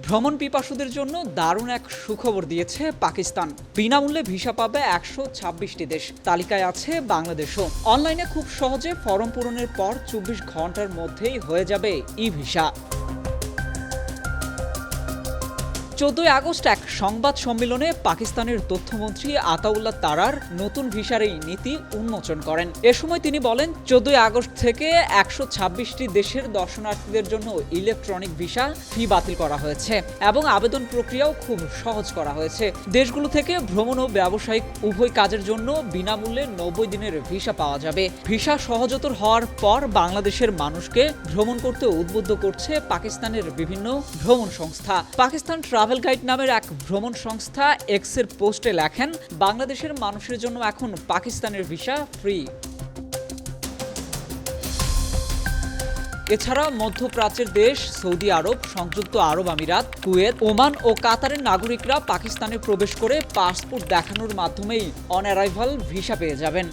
ভ্রমণ পিপাসুদের জন্য দারুণ এক সুখবর দিয়েছে পাকিস্তান। বিনামূল্যে ভিসা পাবে 126টি দেশ, তালিকায় আছে বাংলাদেশও। অনলাইনে খুব সহজে ফর্ম পূরণের পর 24 ঘন্টার মধ্যেই হয়ে যাবে ই ভিসা। 14 আগস্ট এক সংবাদ সম্মেলনে পাকিস্তানের তথ্যমন্ত্রী আতাউল্লাহ তারার নতুন ভিসার এই নীতি উন্মোচন করেন। এ সময় তিনি বলেন, 14 আগস্ট থেকে 126টি দেশের দর্শনার্থীদের জন্য ইলেকট্রনিক ভিসা ফি বাতিল করা হয়েছে এবং আবেদন প্রক্রিয়াও খুব সহজ করা হয়েছে। দেশগুলো থেকে ভ্রমণ ও ব্যবসায়িক উভয় কাজের জন্য বিনামূল্যে 90 দিনের ভিসা পাওয়া যাবে। ভিসা সহজতর হওয়ার পর বাংলাদেশের মানুষকে ভ্রমণ করতে উদ্বুদ্ধ করছে পাকিস্তানের বিভিন্ন ভ্রমণ সংস্থা। পাকিস্তান ট্রাভেল গাইড নামের এক ভ্রমণ সংস্থা এক্সের পোস্টে লেখেন, বাংলাদেশের মানুষের জন্য এখন পাকিস্তানের ভিসা ফ্রি। এছাড়া মধ্যপ্রাচ্যের দেশ সৌদি আরব, সংযুক্ত আরব আমিরাত, কুয়েত, ওমান ও কাতারের নাগরিকরা পাকিস্তানে প্রবেশ করে পাসপোর্ট দেখানোর মাধ্যমেই অন অ্যারাইভাল ভিসা পেয়ে যাবেন।